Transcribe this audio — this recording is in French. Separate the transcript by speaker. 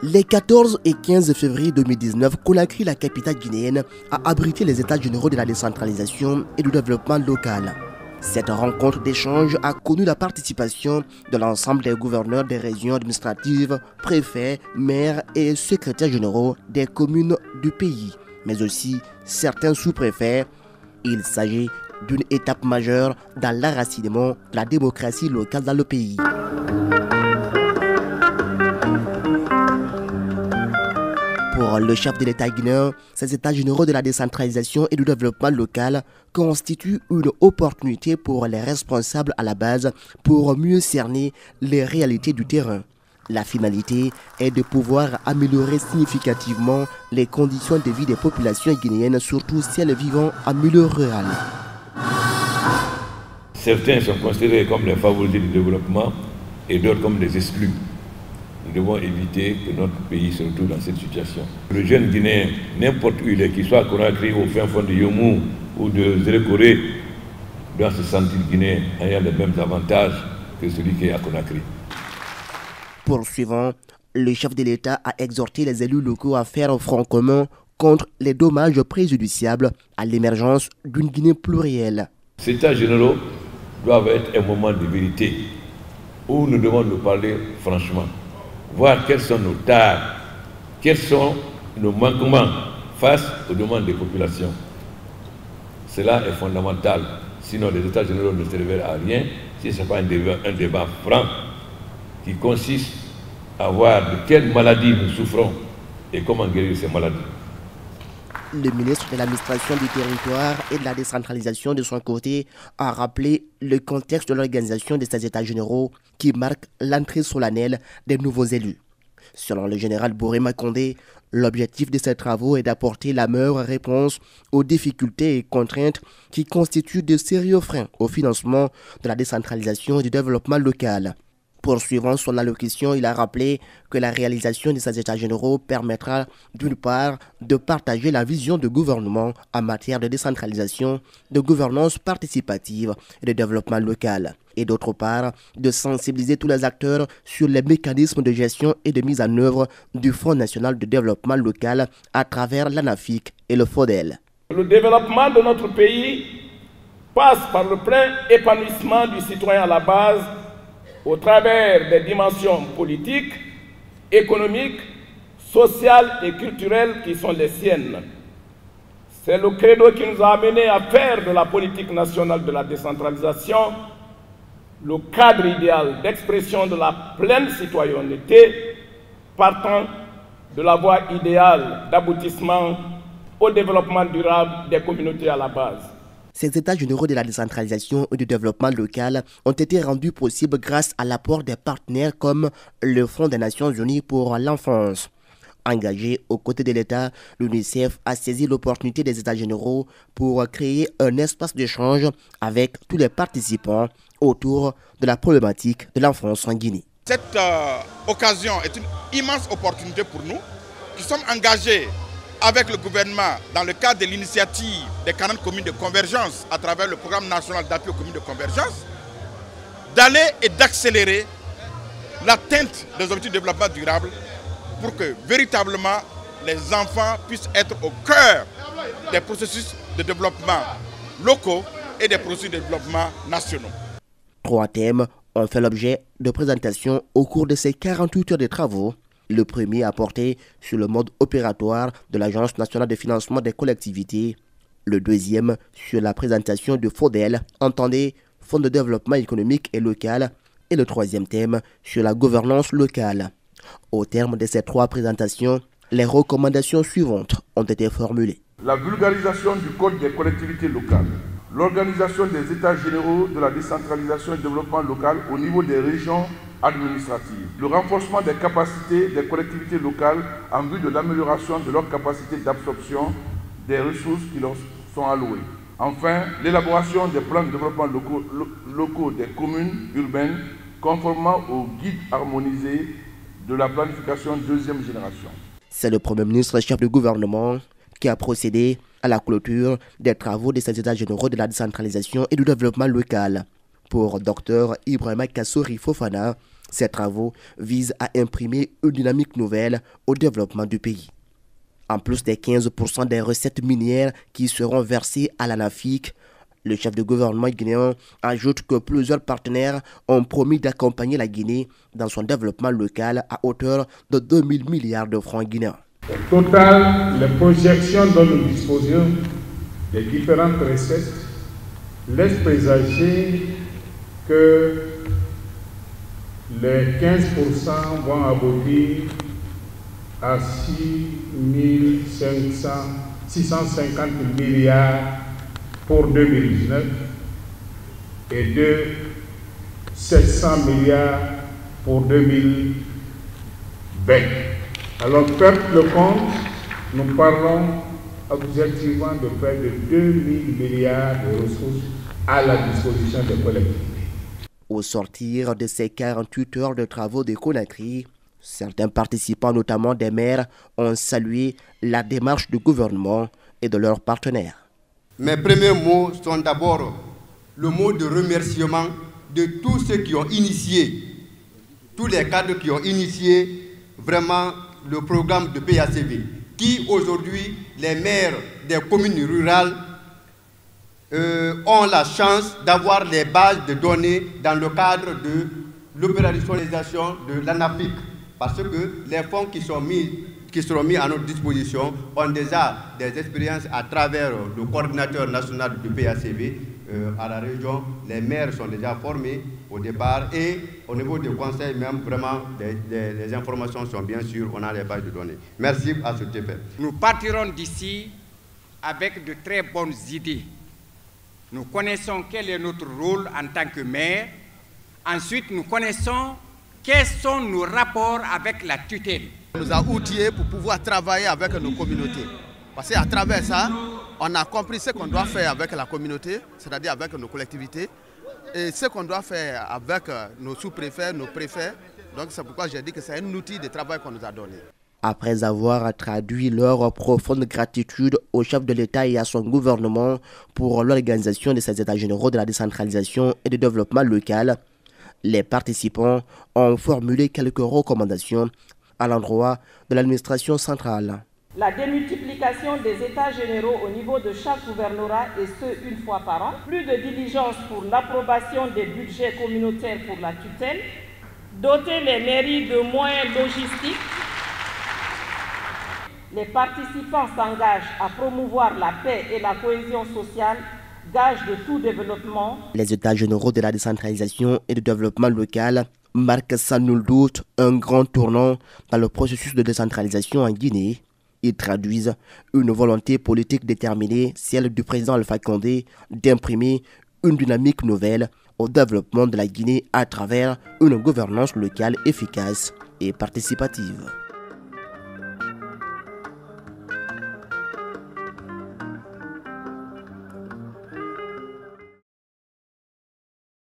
Speaker 1: Les 14 et 15 février 2019, Conakry, la capitale guinéenne, a abrité les États généraux de la décentralisation et du développement local. Cette rencontre d'échange a connu la participation de l'ensemble des gouverneurs des régions administratives, préfets, maires et secrétaires généraux des communes du pays, mais aussi certains sous-préfets. Il s'agit d'une étape majeure dans l'enracinement de la démocratie locale dans le pays. Pour le chef de l'État guinéen, ces États généraux de la décentralisation et du développement local constituent une opportunité pour les responsables à la base pour mieux cerner les réalités du terrain. La finalité est de pouvoir améliorer significativement les conditions de vie des populations guinéennes, surtout celles vivant en milieu rural.
Speaker 2: Certains sont considérés comme les favorisés du développement et d'autres comme des exclus. Nous devons éviter que notre pays se retrouve dans cette situation. Le jeune Guinéen, n'importe où il est, qu'il soit à Conakry, au fin fond de Yomou ou de Zérekoré, doit se sentir Guinéen ayant les mêmes avantages que celui qui est à Conakry.
Speaker 1: Poursuivant, le chef de l'État a exhorté les élus locaux à faire front commun contre les dommages préjudiciables à l'émergence d'une Guinée plurielle.
Speaker 2: Ces États généraux doivent être un moment de vérité où nous devons nous parler franchement, voir quels sont nos tares, quels sont nos manquements face aux demandes des populations. Cela est fondamental, sinon les États généraux ne servent à rien si ce n'est pas un débat franc qui consiste à voir de quelles maladies nous souffrons et comment guérir ces maladies.
Speaker 1: Le ministre de l'administration du territoire et de la décentralisation de son côté a rappelé le contexte de l'organisation de ces États généraux qui marque l'entrée solennelle des nouveaux élus. Selon le général Bourema Condé, l'objectif de ces travaux est d'apporter la meilleure réponse aux difficultés et contraintes qui constituent de sérieux freins au financement de la décentralisation et du développement local. Poursuivant son allocution, il a rappelé que la réalisation de ces États généraux permettra d'une part de partager la vision du gouvernement en matière de décentralisation, de gouvernance participative et de développement local, et d'autre part de sensibiliser tous les acteurs sur les mécanismes de gestion et de mise en œuvre du Fonds national de développement local à travers l'ANAFIC et le FODEL.
Speaker 3: Le développement de notre pays passe par le plein épanouissement du citoyen à la base au travers des dimensions politiques, économiques, sociales et culturelles qui sont les siennes. C'est le credo qui nous a amenés à faire de la politique nationale de la décentralisation le cadre idéal d'expression de la pleine citoyenneté, partant de la voie idéale d'aboutissement au développement durable des communautés à la base.
Speaker 1: Ces États généraux de la décentralisation et du développement local ont été rendus possibles grâce à l'apport des partenaires comme le Fonds des Nations Unies pour l'enfance. Engagé aux côtés de l'État, l'UNICEF a saisi l'opportunité des États généraux pour créer un espace d'échange avec tous les participants autour de la problématique de l'enfance en Guinée.
Speaker 4: Cette occasion est une immense opportunité pour nous qui sommes engagés avec le gouvernement dans le cadre de l'initiative des 40 communes de convergence à travers le programme national d'appui aux communes de convergence, d'aller et d'accélérer l'atteinte des objectifs de développement durable pour que véritablement les enfants puissent être au cœur des processus de développement locaux et des processus de développement nationaux. 3
Speaker 1: thèmes ont fait l'objet de présentations au cours de ces 48 heures de travaux. Le premier a porté sur le mode opératoire de l'Agence nationale de financement des collectivités. Le deuxième sur la présentation du FODEL, entendez Fonds de développement économique et local. Et le troisième thème sur la gouvernance locale. Au terme de ces 3 présentations, les recommandations suivantes ont été formulées.
Speaker 5: La vulgarisation du Code des collectivités locales. L'organisation des États généraux de la décentralisation et du développement local au niveau des régions administratives. Le renforcement des capacités des collectivités locales en vue de l'amélioration de leur capacité d'absorption des ressources qui leur sont allouées. Enfin, l'élaboration des plans de développement locaux des communes urbaines conformément au guide harmonisé de la planification deuxième génération.
Speaker 1: C'est le Premier ministre chef du gouvernement qui a procédé à la clôture des travaux de ces États généraux de la décentralisation et du développement local. Pour Dr Ibrahima Kassouri Fofana, Ces travaux visent à imprimer une dynamique nouvelle au développement du pays. En plus des 15% des recettes minières qui seront versées à l'ANAFIC, le chef de gouvernement guinéen ajoute que plusieurs partenaires ont promis d'accompagner la Guinée dans son développement local à hauteur de 2000 milliards de francs guinéens.
Speaker 3: Au total, les projections dont nous disposons des différentes recettes laissent présager que les 15% vont aboutir à 650 milliards pour 2019 et de 700 milliards pour 2020. Alors, faites le compte, nous parlons objectivement de près de 2000 milliards de ressources à la disposition des collectivités.
Speaker 1: Au sortir de ces 48 heures de travaux de Conakry, certains participants, notamment des maires, ont salué la démarche du gouvernement et de leurs partenaires.
Speaker 6: Mes premiers mots sont d'abord le mot de remerciement de tous ceux qui ont initié, tous les cadres qui ont initié vraiment le programme de PACV, qui aujourd'hui, les maires des communes rurales ont la chance d'avoir les bases de données dans le cadre de l'opérationnalisation de l'ANAFIC, parce que les fonds qui seront mis à notre disposition ont déjà des expériences à travers le coordinateur national du PACV à la région. Les maires sont déjà formés au départ et au niveau du conseil même, vraiment, les informations sont bien sûres, on a les bases de données. Merci à ce effet.
Speaker 7: Nous partirons d'ici avec de très bonnes idées. Nous connaissons quel est notre rôle en tant que maire. Ensuite, nous connaissons quels sont nos rapports avec la tutelle.
Speaker 8: On nous a outillés pour pouvoir travailler avec nos communautés. Parce qu'à travers ça, on a compris ce qu'on doit faire avec la communauté, c'est-à-dire avec nos collectivités, et ce qu'on doit faire avec nos sous-préfets, nos préfets. Donc c'est pourquoi j'ai dit que c'est un outil de travail qu'on nous a donné.
Speaker 1: Après avoir traduit leur profonde gratitude au chef de l'État et à son gouvernement pour l'organisation de ces États généraux de la décentralisation et du développement local, les participants ont formulé quelques recommandations à l'endroit de l'administration centrale.
Speaker 9: La démultiplication des États généraux au niveau de chaque gouvernorat et ce, une fois par an. Plus de diligence pour l'approbation des budgets communautaires pour la tutelle. Doter les mairies de moyens logistiques. Les participants s'engagent à promouvoir la paix et la cohésion sociale, gage de tout développement.
Speaker 1: Les États généraux de la décentralisation et du développement local marquent sans nul doute un grand tournant dans le processus de décentralisation en Guinée. Ils traduisent une volonté politique déterminée, celle du président Alpha Condé, d'imprimer une dynamique nouvelle au développement de la Guinée à travers une gouvernance locale efficace et participative.